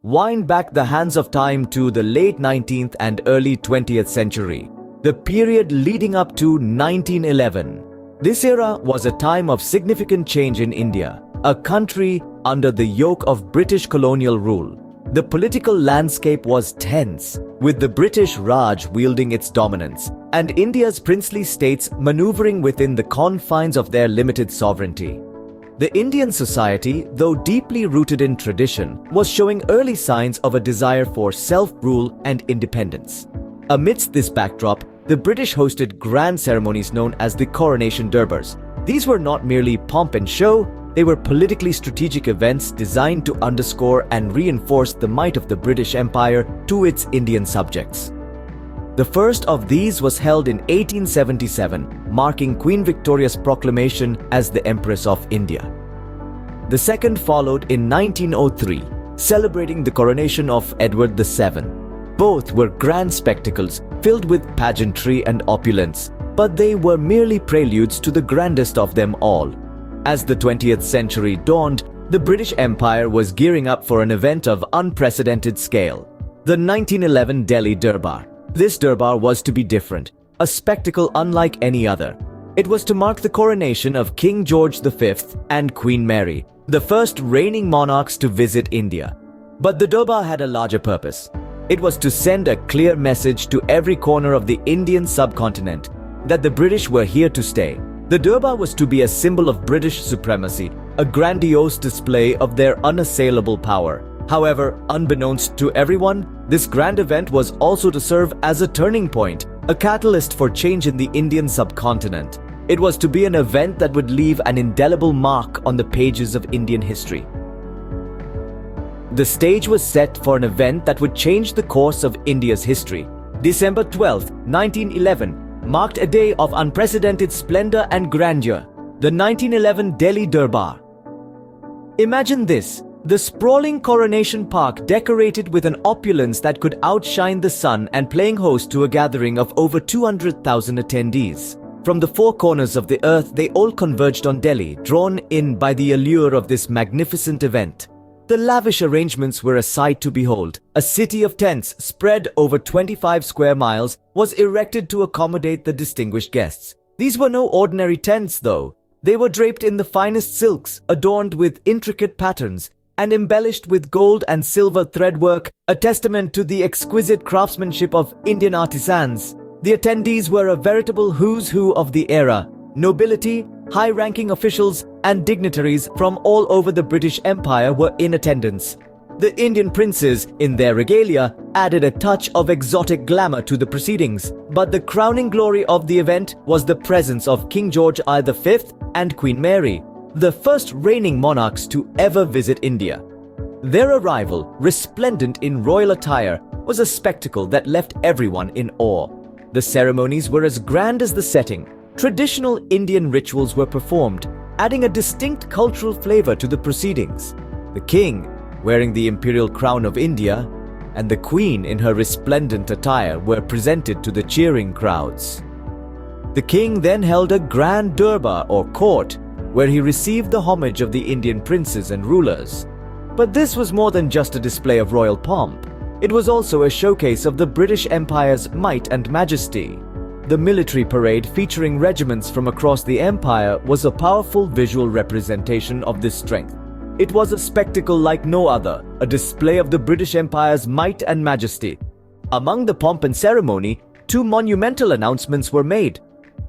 Wind back the hands of time to the late 19th and early 20th century, the period leading up to 1911. This era was a time of significant change in India, a country under the yoke of British colonial rule. The political landscape was tense, with the British Raj wielding its dominance, and India's princely states maneuvering within the confines of their limited sovereignty. The Indian society, though deeply rooted in tradition, was showing early signs of a desire for self-rule and independence. Amidst this backdrop, the British hosted grand ceremonies known as the Coronation Durbars. These were not merely pomp and show, they were politically strategic events designed to underscore and reinforce the might of the British Empire to its Indian subjects. The first of these was held in 1877, marking Queen Victoria's proclamation as the Empress of India. The second followed in 1903, celebrating the coronation of Edward VII. Both were grand spectacles filled with pageantry and opulence, but they were merely preludes to the grandest of them all. As the 20th century dawned, the British Empire was gearing up for an event of unprecedented scale, the 1911 Delhi Durbar. This Durbar was to be different, a spectacle unlike any other. It was to mark the coronation of King George V and Queen Mary, the first reigning monarchs to visit India. But the Durbar had a larger purpose. It was to send a clear message to every corner of the Indian subcontinent that the British were here to stay. The Durbar was to be a symbol of British supremacy, a grandiose display of their unassailable power. However, unbeknownst to everyone, this grand event was also to serve as a turning point, a catalyst for change in the Indian subcontinent. It was to be an event that would leave an indelible mark on the pages of Indian history. The stage was set for an event that would change the course of India's history. December 12, 1911, marked a day of unprecedented splendor and grandeur, the 1911 Delhi Durbar. Imagine this. The sprawling Coronation Park decorated with an opulence that could outshine the sun and playing host to a gathering of over 200,000 attendees. From the four corners of the earth, they all converged on Delhi, drawn in by the allure of this magnificent event. The lavish arrangements were a sight to behold. A city of tents spread over 25 square miles was erected to accommodate the distinguished guests. These were no ordinary tents, though. They were draped in the finest silks, adorned with intricate patterns, and embellished with gold and silver threadwork, a testament to the exquisite craftsmanship of Indian artisans. The attendees were a veritable who's who of the era. Nobility, high-ranking officials, and dignitaries from all over the British Empire were in attendance. The Indian princes, in their regalia, added a touch of exotic glamour to the proceedings. But the crowning glory of the event was the presence of King George V and Queen Mary, the first reigning monarchs to ever visit India. Their arrival, resplendent in royal attire, was a spectacle that left everyone in awe. The ceremonies were as grand as the setting. Traditional Indian rituals were performed, adding a distinct cultural flavor to the proceedings. The king, wearing the imperial crown of India, and the queen in her resplendent attire were presented to the cheering crowds. The king then held a grand durbar or court, where he received the homage of the Indian princes and rulers. But this was more than just a display of royal pomp. It was also a showcase of the British Empire's might and majesty. The military parade, featuring regiments from across the empire, was a powerful visual representation of this strength. It was a spectacle like no other, a display of the British Empire's might and majesty. Among the pomp and ceremony, two monumental announcements were made.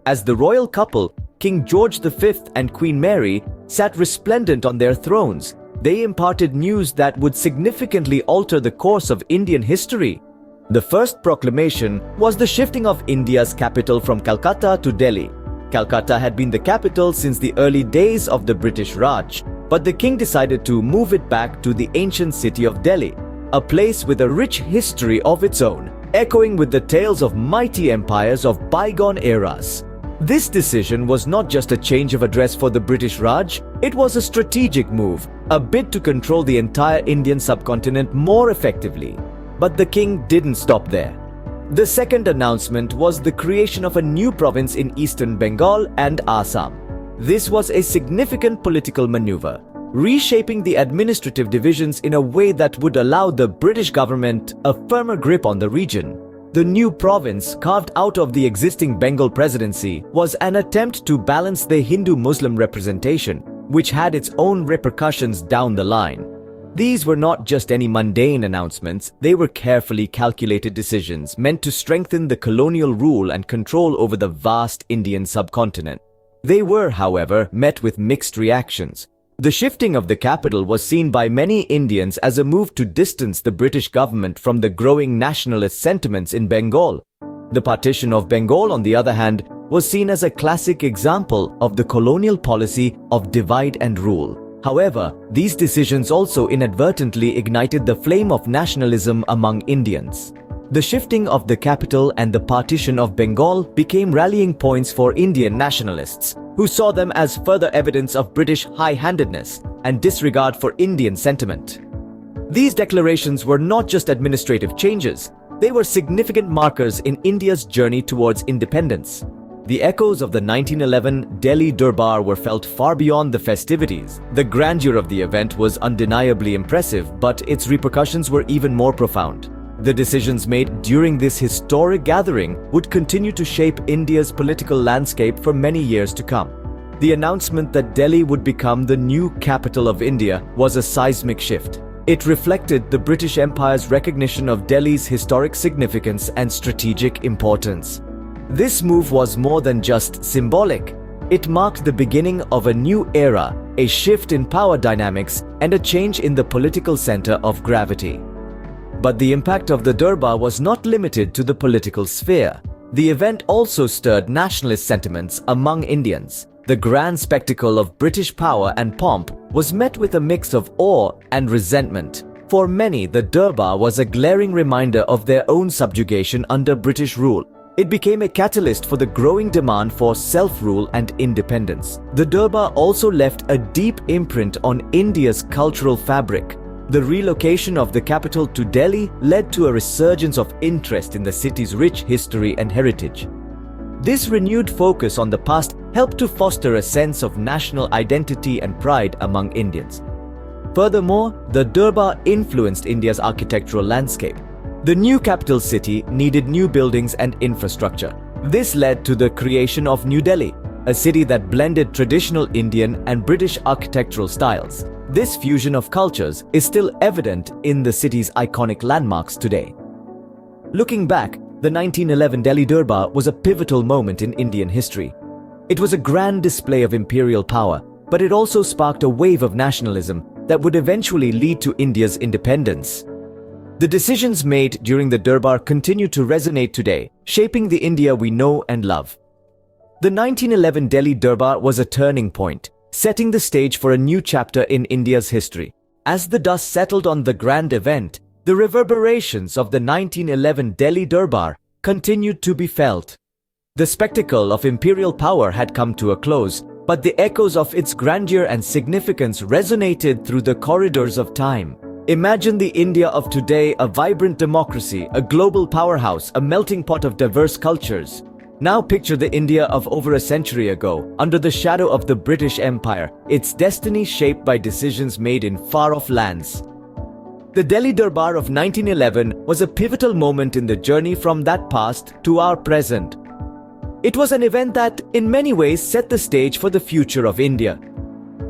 As the royal couple, King George V and Queen Mary, sat resplendent on their thrones, they imparted news that would significantly alter the course of Indian history. The first proclamation was the shifting of India's capital from Calcutta to Delhi. Calcutta had been the capital since the early days of the British Raj, but the king decided to move it back to the ancient city of Delhi, a place with a rich history of its own, echoing with the tales of mighty empires of bygone eras. This decision was not just a change of address for the British Raj, it was a strategic move, a bid to control the entire Indian subcontinent more effectively. But the king didn't stop there. The second announcement was the creation of a new province in eastern Bengal and Assam. This was a significant political maneuver. reshaping the administrative divisions in a way that would allow the British government a firmer grip on the region. The new province, carved out of the existing Bengal presidency, was an attempt to balance the Hindu-Muslim representation, which had its own repercussions down the line. These were not just any mundane announcements, they were carefully calculated decisions meant to strengthen the colonial rule and control over the vast Indian subcontinent. They were, however, met with mixed reactions. The shifting of the capital was seen by many Indians as a move to distance the British government from the growing nationalist sentiments in Bengal. The partition of Bengal, on the other hand, was seen as a classic example of the colonial policy of divide and rule. However, these decisions also inadvertently ignited the flame of nationalism among Indians. The shifting of the capital and the partition of Bengal became rallying points for Indian nationalists, who saw them as further evidence of British high-handedness and disregard for Indian sentiment. These declarations were not just administrative changes, they were significant markers in India's journey towards independence. The echoes of the 1911 Delhi Durbar were felt far beyond the festivities. The grandeur of the event was undeniably impressive, but its repercussions were even more profound. The decisions made during this historic gathering would continue to shape India's political landscape for many years to come. The announcement that Delhi would become the new capital of India was a seismic shift. It reflected the British Empire's recognition of Delhi's historic significance and strategic importance. This move was more than just symbolic. It marked the beginning of a new era, a shift in power dynamics, and a change in the political center of gravity. But the impact of the Durbar was not limited to the political sphere. The event also stirred nationalist sentiments among Indians. The grand spectacle of British power and pomp was met with a mix of awe and resentment. For many, the Durbar was a glaring reminder of their own subjugation under British rule. It became a catalyst for the growing demand for self-rule and independence. The Durbar also left a deep imprint on India's cultural fabric. The relocation of the capital to Delhi led to a resurgence of interest in the city's rich history and heritage. This renewed focus on the past helped to foster a sense of national identity and pride among Indians. Furthermore, the Durbar influenced India's architectural landscape. The new capital city needed new buildings and infrastructure. This led to the creation of New Delhi, a city that blended traditional Indian and British architectural styles. This fusion of cultures is still evident in the city's iconic landmarks today. Looking back, the 1911 Delhi Durbar was a pivotal moment in Indian history. It was a grand display of imperial power, but it also sparked a wave of nationalism that would eventually lead to India's independence. The decisions made during the Durbar continue to resonate today, shaping the India we know and love. The 1911 Delhi Durbar was a turning point, setting the stage for a new chapter in India's history. As the dust settled on the grand event, the reverberations of the 1911 Delhi Durbar continued to be felt. The spectacle of imperial power had come to a close, but the echoes of its grandeur and significance resonated through the corridors of time. Imagine the India of today, a vibrant democracy, a global powerhouse, a melting pot of diverse cultures. Now picture the India of over a century ago, under the shadow of the British Empire, its destiny shaped by decisions made in far-off lands. The Delhi Durbar of 1911 was a pivotal moment in the journey from that past to our present. It was an event that, in many ways, set the stage for the future of India.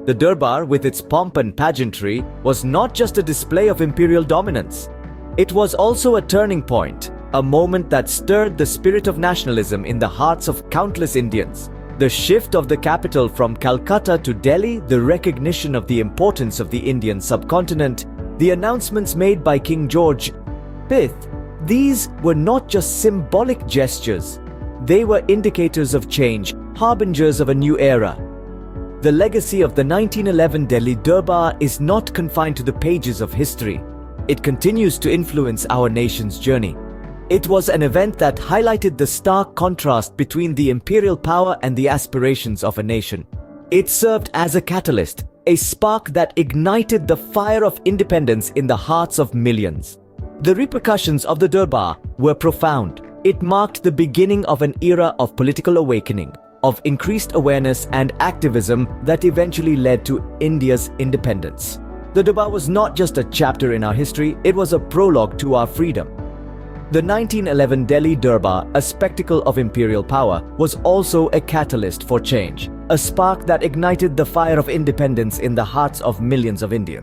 The Durbar, with its pomp and pageantry, was not just a display of imperial dominance. It was also a turning point, a moment that stirred the spirit of nationalism in the hearts of countless Indians. The shift of the capital from Calcutta to Delhi, the recognition of the importance of the Indian subcontinent, the announcements made by King George V, these were not just symbolic gestures. They were indicators of change, harbingers of a new era. The legacy of the 1911 Delhi Durbar is not confined to the pages of history. It continues to influence our nation's journey. It was an event that highlighted the stark contrast between the imperial power and the aspirations of a nation. It served as a catalyst, a spark that ignited the fire of independence in the hearts of millions. The repercussions of the Durbar were profound. It marked the beginning of an era of political awakening. of increased awareness and activism that eventually led to India's independence. The Durbar was not just a chapter in our history, it was a prologue to our freedom. The 1911 Delhi Durbar, a spectacle of imperial power, was also a catalyst for change, a spark that ignited the fire of independence in the hearts of millions of Indians.